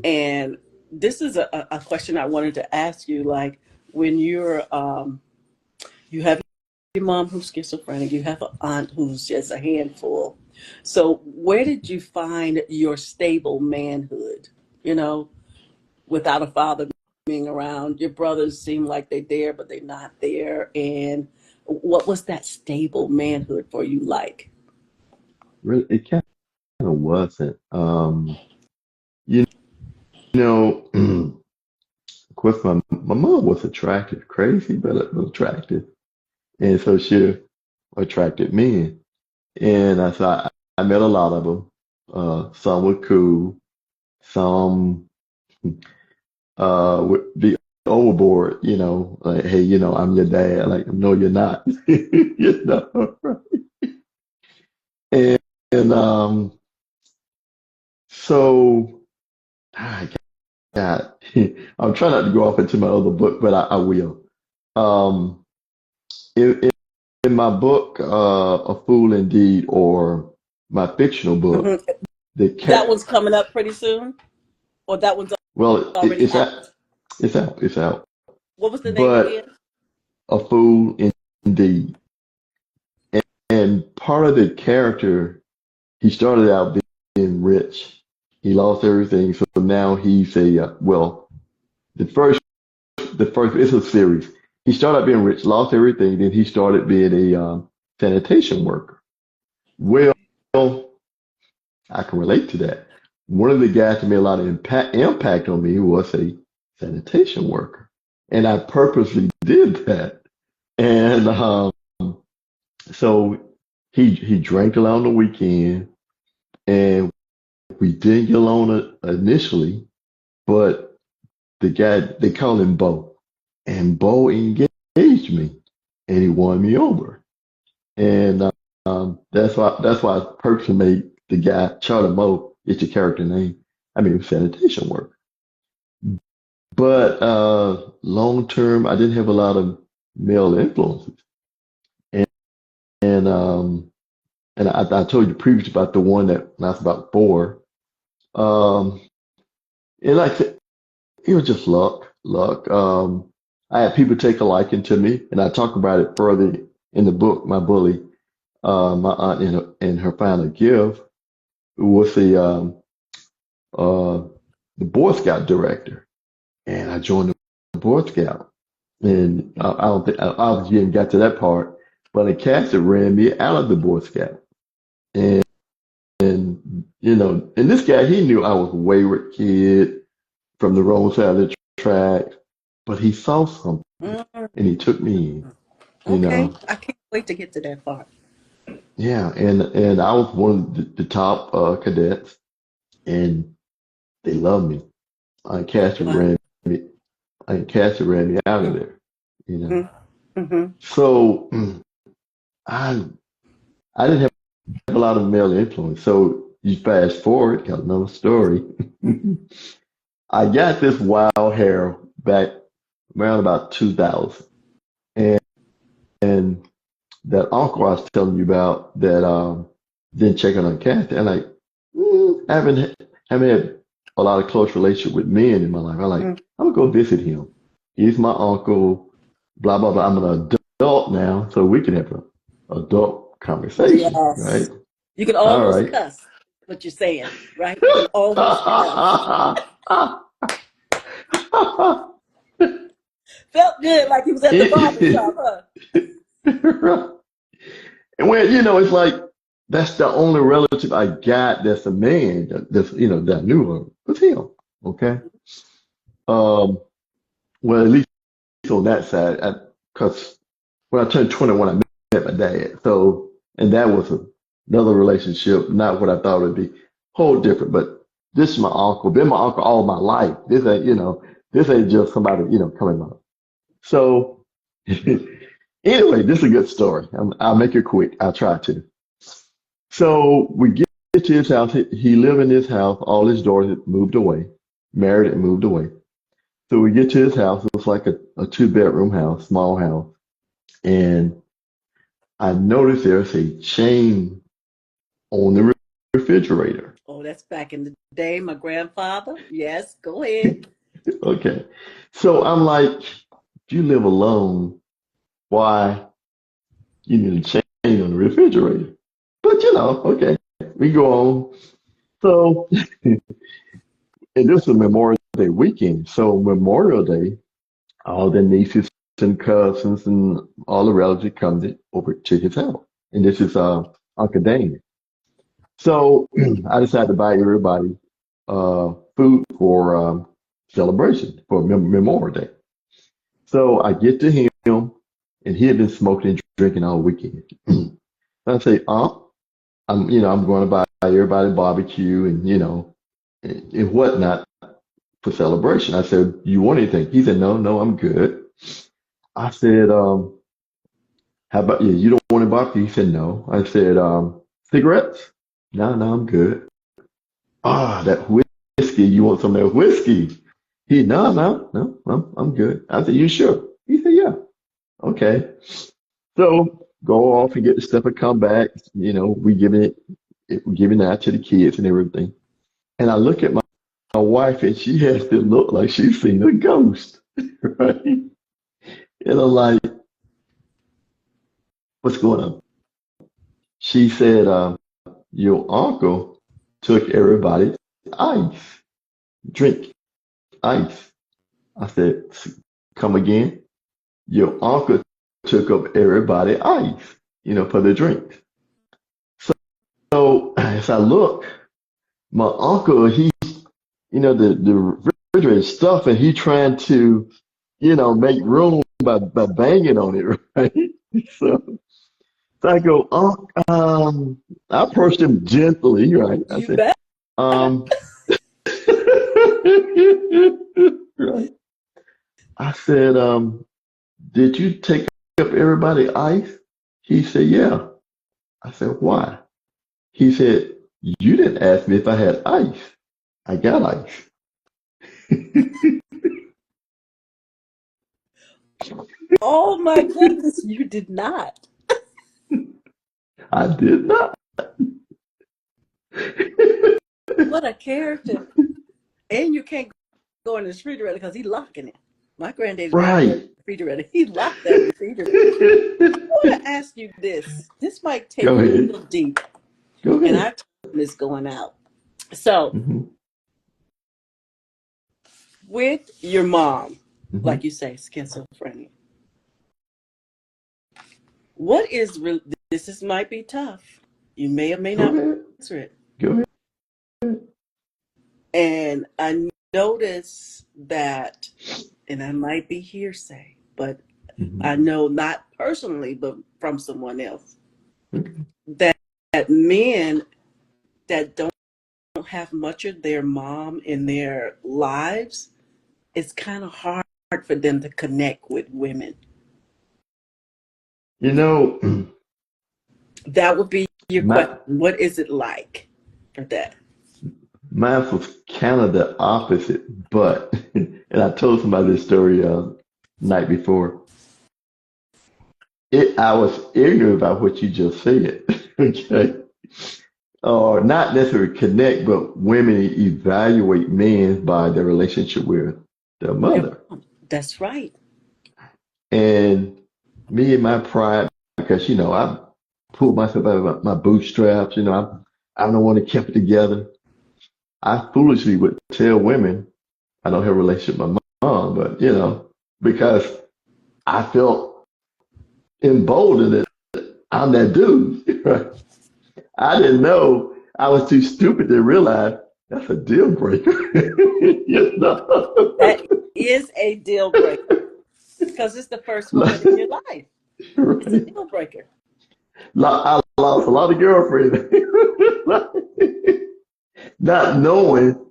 and this is a question I wanted to ask you. Like when you have your mom who's schizophrenic, you have an aunt who's just a handful. So where did you find your stable manhood? You know, without a father being around, your brothers seem like they're there, but they're not there. And what was that stable manhood for you like? Really, it kind of wasn't. You know, of course, my mom was attractive, crazy, but attractive, and so she attracted men. And I met a lot of them. Some were cool, some would be overboard, like, hey, I'm your dad. Like, no, you're not. Right? And, and so I got, I'm trying not to go off into my other book, but I will. Um, in my book, A Fool Indeed, or my fictional book, Mhm. the That cat, one's coming up pretty soon. Or that one's Well, already out? it's out. What was the name But again? a fool indeed. And part of the character, he started out being rich. He lost everything, so now he's well. The first, the first, it's a series. He started out being rich, lost everything, then he started being a sanitation worker. Well, I can relate to that. One of the guys that made a lot of impact on me was a sanitation worker, and I purposely did that. And so he drank a lot on the weekend, and we did get along initially, but the guy they call him Bo, and Bo engaged me, and he won me over, and that's why I purposely made the guy Charlie Mo. It's your character name. I mean, sanitation work. But long term, I didn't have a lot of male influences, and and um, and I told you previously about the one that when I was about four. Um, and like it was just luck. I had people take a liking to me, and I talk about it further in the book. My bully, my aunt and her final gift was uh, the Boy Scout director, and I joined the Boy Scout. And I don't think I obviously didn't get to that part, but a cast ran me out of the Boy Scout, and and this guy he knew I was a wayward kid from the wrong side of the track, but he saw something Mm, and he took me in, you okay, know. I can't wait to get to that part. Yeah, and I was one of the top cadets, and they loved me. I cast Wow. ran me, I cast ran me out of there, you know. Mm-hmm. So I I didn't have a lot of male influence. So you fast forward, got another story. I got this wild hair back around about 2000, and and that uncle I was telling you about that didn't check on Kathy. And like, haven't had a lot of close relationship with men in my life. I'm like, Mm-hmm. I'm gonna go visit him. He's my uncle. Blah blah blah. I'm an adult now, so we can have an adult conversation, right? Yes. You can All almost right. cuss what you're saying, right? You can almost cuss. Felt good like he was at the barber shop, huh? And when it's like that's the only relative I got that's a man that's that I knew of was him. Okay. Um. Well, at least on that side, because when I turned 21, I met my dad. So, and that was another relationship, not what I thought it'd be, whole different. But this is my uncle. Been my uncle all my life. This ain't just somebody coming up. So, anyway, this is a good story. I'll make it quick. I'll try to. So we get to his house. He lived in his house. All his daughters had moved away, married and moved away. So we get to his house. It was like a two-bedroom house, small house. And I noticed there's a chain on the refrigerator. Oh, that's back in the day. My grandfather. Yes, go ahead. Okay. So I'm like, if you live alone, why you need a chain on the refrigerator? But okay, we go on. So, and this is Memorial Day weekend. So Memorial Day, all the nieces and cousins and all the relatives come over to his house. And this is Uncle Dane. So I decided to buy everybody food for celebration for Memorial Day. So I get to him, and he had been smoking and drinking all weekend. I say, I'm going to buy everybody barbecue and and whatnot for celebration. I said, you want anything? He said, no, no, I'm good. I said, how about you? You don't want any barbecue? He said, no. I said, cigarettes? No, no, I'm good. Ah, that whiskey. You want some of that whiskey? No, no, no, I'm good. I said, you sure? He said, yeah. Okay. So go off and get the stuff and come back. We giving that to the kids and everything. And I look at my wife, and she has to look like she's seen a ghost, right? And I'm like, what's going on? She said, your uncle took everybody's ice, drink ice. I said, come again? Your uncle took up everybody's ice, for the drinks. So as I look, my uncle, the refrigerator is stuff, and he trying to, make room by banging on it, right? So, so I go, I approached him gently, right? I You said, bet. um, right? I said, did you take up everybody ice? He said, yeah. I said, why? He said, you didn't ask me if I had ice. I got ice. Oh my goodness, you did not. I did not. What a character. And you can't go in the refrigerator because he's locking it. My granddaddy never went in Right. the refrigerator. He locked that refrigerator. I want to ask you this. This might take Go you a ahead. little deep, Go and ahead. our time is going out. So, Hmm. with your mom, Hmm. like you say, schizophrenia, what is this? Is might be tough. You may or may Go not ahead. answer it. Go ahead. And I notice that, and I might be hearsay, but Hmm. I know not personally, but from someone else, Okay. that, that men that don't have much of their mom in their lives, it's kind of hard for them to connect with women. You know, That would be your question. my What is it like for that? mine was kind of the opposite, but and I told somebody this story night before. I was ignorant about what you just said. Okay. Or not necessarily connect, but women evaluate men by their relationship with their Your mother. mom. That's right. And me and my pride, because I pulled myself out of my bootstraps. I'm the one that kept it together. I foolishly would tell women I don't have a relationship with my mom, but because I felt emboldened that I'm that dude. Right? I didn't know. I was too stupid to realize that's a deal breaker. you know? That is a deal breaker because it's the first woman in your life. It's a Right. deal breaker. I lost a lot of girlfriends. Not knowing,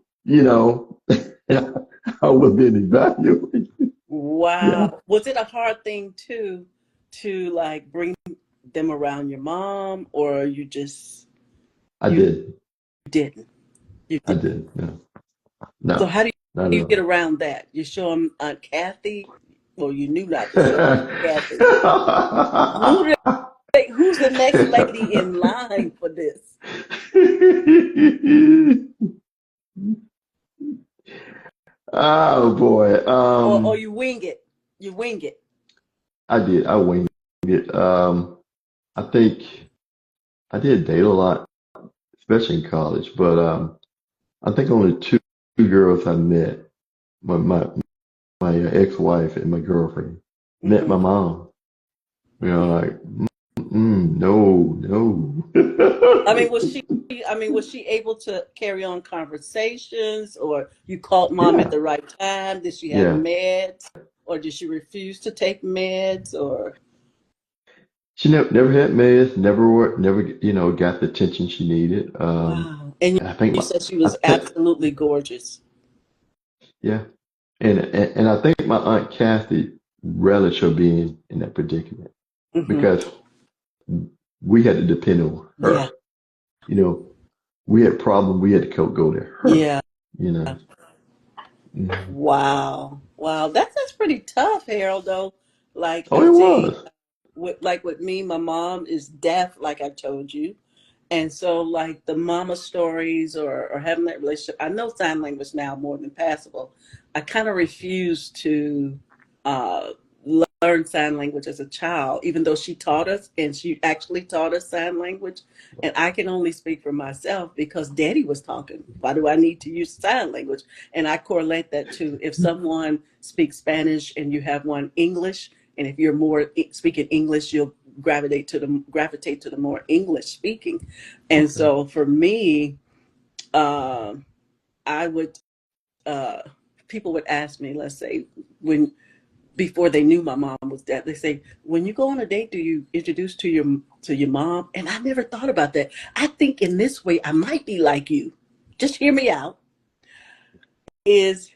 I was being evaluated. Yeah, Wow. Was it a hard thing too to like bring them around your mom, or I you did. didn't? You I did. did. No, So no, how do not at you get all. around that? You show them Aunt Kathy. Well, you knew not to show Aunt Kathy. Who do who's the next lady in line for this? Oh boy. Or you wing it. You wing it. I did. I winged it. I think I did date a lot, especially in college, but I think only two girls I met, my ex-wife and my girlfriend, met my Hmm. mom. Like, no, I mean, no. was she? I mean, was she able to carry on conversations, or you called mom at Yeah, the right time? Did she have yeah. meds, or did she refuse to take meds? Or She never had meds, never, got the attention she needed. wow! And And I think you said she I was think, absolutely gorgeous. yeah. And I think my Aunt Kathy relished her being in that predicament Hmm. because we had to depend on Yeah, her. You know, we had problems, we had to go to her, yeah. you know. Mhm. Wow, wow. That's pretty tough, Harold. Though, like Oh, I it say, was. with me, my mom is deaf, like I told you, And so, like the mama stories or having that relationship, I know sign language now more than passable. I kind of refuse to uh, learn sign language as a child, even though she taught us and she actually taught us sign language. And I can only speak for myself because daddy was talking. Why do I need to use sign language? And I correlate that to if someone speaks Spanish and you have one English, and if you're more speaking English, you'll gravitate to the more English speaking. And Okay. so for me, uh, I would uh, people would ask me, let's say when before they knew my mom was dead, they say, when you go on a date, do you introduce to your mom? And I never thought about that. I think in this way I might be like you. Just hear me out. Is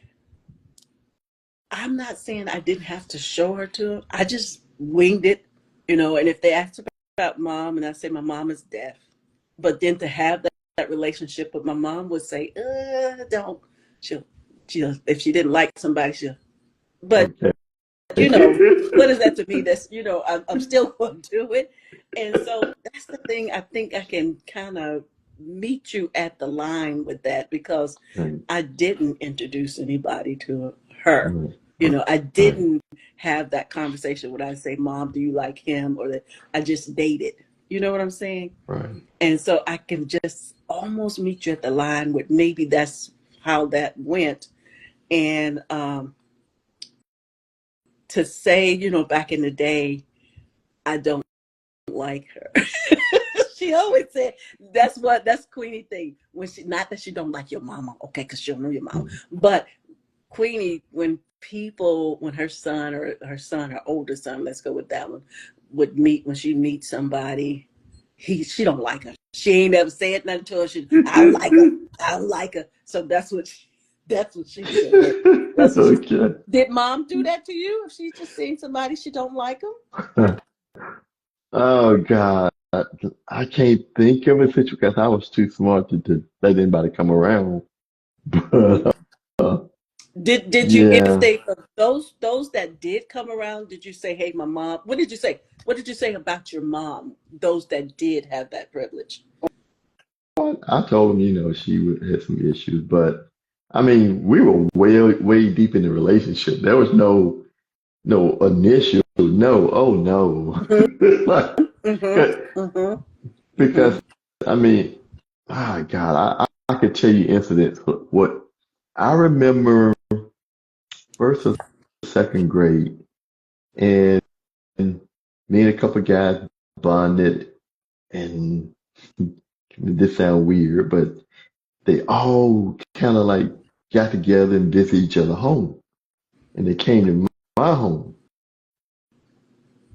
I'm not saying I didn't have to show her to him. I just winged it, and if they asked about mom and I say my mom is deaf, but then to have that relationship with my mom would say, don't. She'll, if she didn't like somebody, but Okay. what is that to me? That's, I'm still going to do it. And so that's the thing. I think I can kind of meet you at the line with that because Right. I didn't introduce anybody to her. Right. Right. I Right. didn't have that conversation when I say, Mom, do you like him? Or that I just dated. You know what I'm saying? Right. And so I can just almost meet you at the line with maybe that's how that went. And to say, back in the day, I don't like her. She always said that's Queenie thing. When she not that she don't like your mama, okay, because she don't know your mama. Mm. But Queenie, when her older son, let's go with that one, when she meets somebody, she don't like her. She ain't ever said nothing to her. I don't like her. I don't like her. So that's what she said. That's what she. Okay. Did mom do that to you? If she just seen somebody she don't like them? Oh God. I can't think of a situation because I was too smart to let anybody come around. Mm-hmm. But Did you, if yeah, they, those that did come around, did you say, hey, my mom, what did you say? What did you say about your mom? Those that did have that privilege. I told him, she would have some issues, but I mean, we were way deep in the relationship. There was no initial no, oh no. Mm-hmm. Like, Mm-hmm. Mm-hmm. because Mm-hmm. I mean, ah, God, I could tell you incidents. What I remember first or second grade, and me and a couple guys bonded, and this sound weird, but they all kind of like got together and visit each other home, and they came to my home.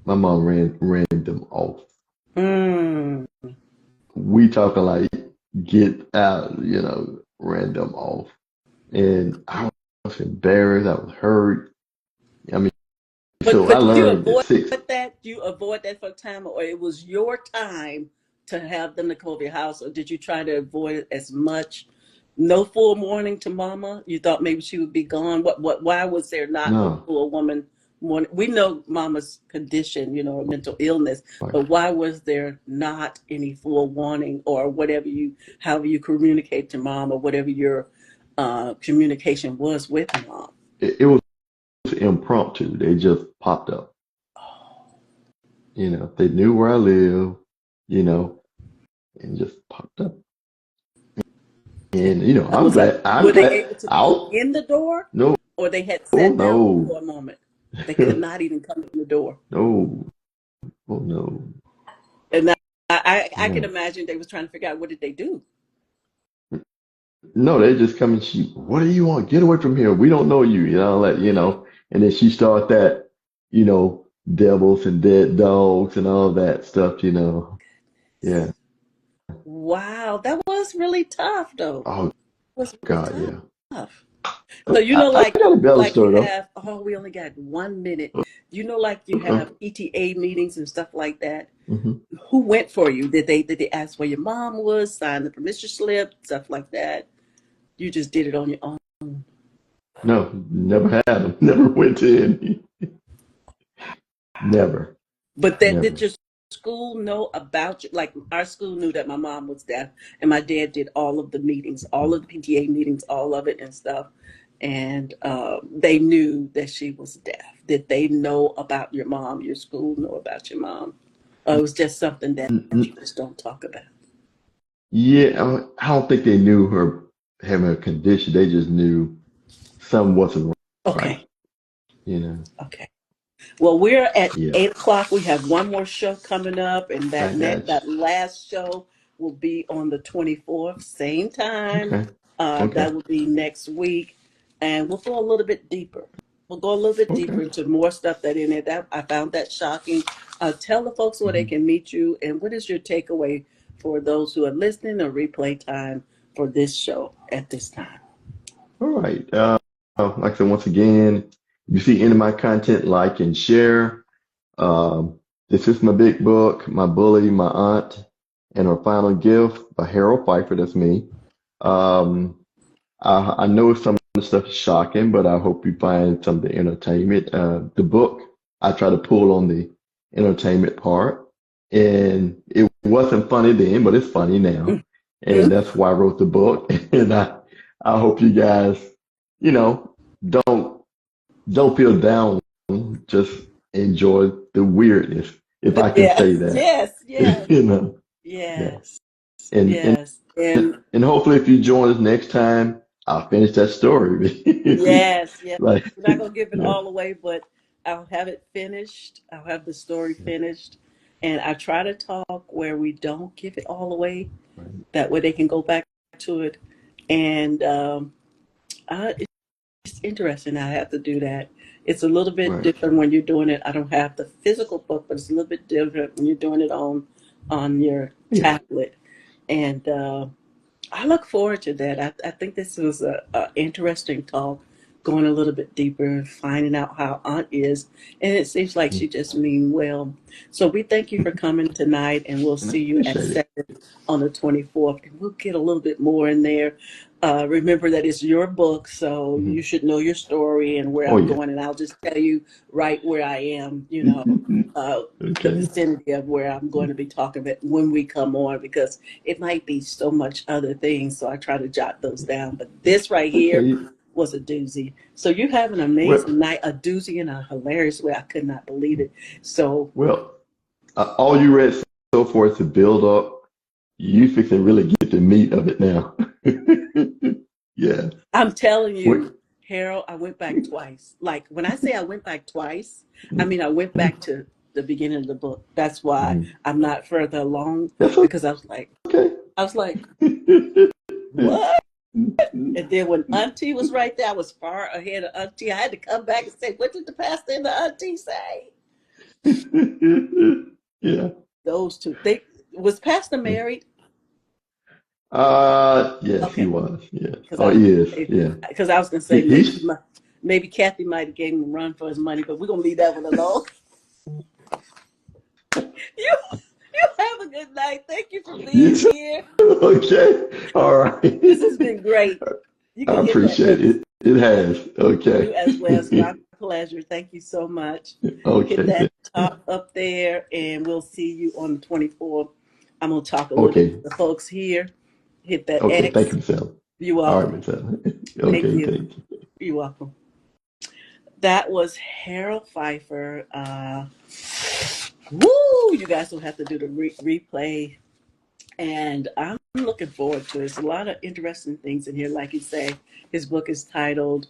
My mom ran them off. Mm. We talking like get out, ran them off, and I was embarrassed. I was hurt. I mean, But so I but did you learned at avoid six. that? Do you avoid that for a time, or it was your time to have them to come over your house, or did you try to avoid it as much? No full morning to mama. You thought maybe she would be gone. What? Why was there not a No, full woman morning? We know mama's condition, mental illness, like but why was there not any full warning or however you communicate to mom or whatever your communication was with mom? it was impromptu. They just popped up. They knew where I live, you know, and just popped up. And I I'm was like, glad. I'm were they glad. able to come I'll in the door, no, or they had sat down no, for a moment? They could not even come in the door. no, oh no, And I can no. imagine they was trying to figure out what did they do. No, they just come and she, what do you want? Get away from here. We don't know you, and then she start that, devils and dead dogs and all that stuff. Yeah. Wow, that was really tough, though. Oh It was really God, yeah. tough. So I got a better like you story though. have. Oh, we only got 1 minute. Like you Okay. have ETA meetings and stuff like that. hmm Who went for you? Did they ask where your mom was, sign the permission slip, stuff like that? You just did it on your own. No, never had them. Never went to any. Never, But that did never. your school know about you? Like our school knew that my mom was deaf, and my dad did all of the meetings, all of the PTA meetings, all of it and stuff. And they knew that she was deaf. Did they know about your mom? Your school know about your mom? Or it was just something that you just don't talk about? Yeah, I don't think they knew her having a condition. They just knew something wasn't right. Okay, You know. okay. Well, we're at Yeah, 8 o'clock. We have one more show coming up, and I got that last show will be on the 24th, same you. time. Okay, okay, That will be next week, and we'll go a little bit deeper. We'll go a little bit okay. deeper into more stuff that in it. That I found that shocking. Tell the folks where they Mhm. can meet you, and what is your takeaway for those who are listening or replay time for this show at this time? All right. Like I said, once again, if you see any of my content, like and share. This is my big book, My Bully, My Aunt, and Her Final Gift by Harold Pfeiffer. That's me. Um, I know some of the stuff is shocking, but I hope you find some of the entertainment. The book, I try to pull on the entertainment part, and it wasn't funny then, but it's funny now, and that's why I wrote the book. And I hope you guys, you know, don't don't feel down. Just enjoy the weirdness, if I can Yes, say that. yes, yes, You know, yeah. yes, And and yes, and and hopefully, if you join us next time, I'll finish that story. yes, yes. Like, We're not gonna give it yeah, all away, but I'll have it finished. I'll have the story finished, and I try to talk where we don't give it all away. right, That way, they can go back to it, and it's interesting. I have to do that. It's a little bit right, different when you're doing it. I don't have the physical book, but it's a little bit different when you're doing it on your yeah, tablet, and I look forward to that. I think this was a interesting talk, going a little bit deeper, finding out how Aunt is, and it seems like mm, she just mean well. So we thank you for coming tonight, and we'll and I see you at appreciate it. 7 on the 24th, and we'll get a little bit more in there. Remember that it's your book, so Hmm. you should know your story and where Oh I'm yeah. going, and I'll just tell you right where I am, the Okay, vicinity of where I'm going to be talking about when we come on, because it might be so much other things. So I try to jot those down. But this right here okay. was a doozy. So you have an amazing Well, night, a doozy in a hilarious way. I could not believe it. So well, all you read so far is to build up. You fix and really get the meat of it now. Yeah. I'm telling Wait. you, Harold, I went back twice. Like when I say I went back twice, I mean I went back to the beginning of the book. That's why Mhm. I'm not further along, That's because okay. I was like, what? And then when Auntie was right there, I was far ahead of Auntie. I had to come back and say, what did the pastor and the Auntie say? Yeah. Those two. They was Pastor married? Yes, he Okay, was. Yes. because Oh, I was he is. Yeah. because I was gonna He, say he's maybe Kathy might have gave him a run for his money, but we're gonna leave that one alone. You you have a good night. Thank you for you being too. here. Okay. All right. This has been great. You I can hit that appreciate next. it. It has. You Okay. as well. It's my pleasure. Thank you so much. Hit Okay. that top up there, and we'll see you on the 24th. I'm going to talk a little bit Okay. to the folks here. Hit that Okay. Thank X. you, Michelle. You're All right, welcome. Michelle. Thank Okay. you. Thank you. You're welcome. That was Harold Pfeiffer. Woo! You guys will have to do the replay, and I'm looking forward to it. There's a lot of interesting things in here. Like you say, his book is titled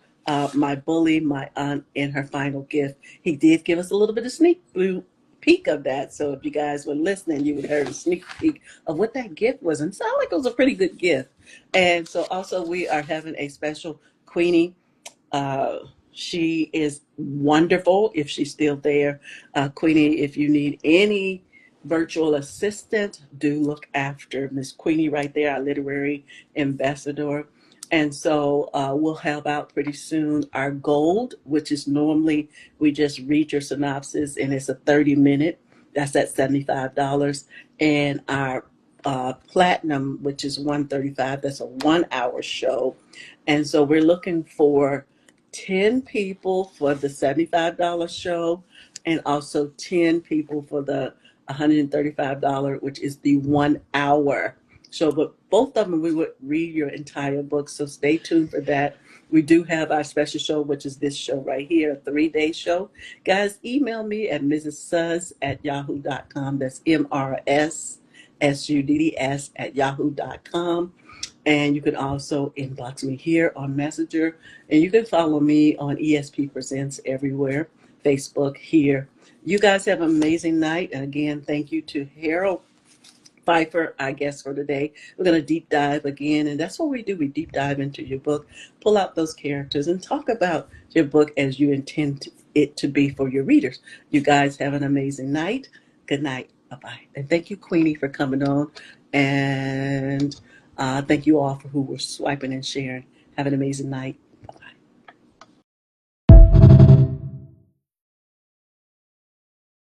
My Bully, My Aunt, and Her Final Gift. He did give us a little bit of peek of that. So if you guys were listening, you would have heard a sneak peek of what that gift was. And it sounded like it was a pretty good gift. And so also we are having a special Queenie. uh, she is wonderful if she's still there. Queenie, if you need any virtual assistant, do look after Miss Queenie right there, our literary ambassador. And so we'll have out pretty soon our gold, which is normally we just read your synopsis and it's a 30-minute. That's at $75. And our platinum, which is 135, that's a 1 hour show. And so we're looking for 10 people for the $75 show and also 10 people for the $135, which is the 1 hour show. But both of them, we would read your entire book. So stay tuned for that. We do have our special show, which is this show right here, a 3-day show. Guys, email me at mrssudds@yahoo.com. That's MRSSUDDS@yahoo.com. And you can also inbox me here on Messenger. And you can follow me on ESP Presents everywhere, Facebook, here. You guys have an amazing night. And again, thank you to Harold Pfeiffer, I guess, for today. We're going to deep dive again. And that's what we do. We deep dive into your book, pull out those characters, and talk about your book as you intend it to be for your readers. You guys have an amazing night. Good night. Bye-bye. And thank you, Queenie, for coming on. And thank you all for who were swiping and sharing. Have an amazing night.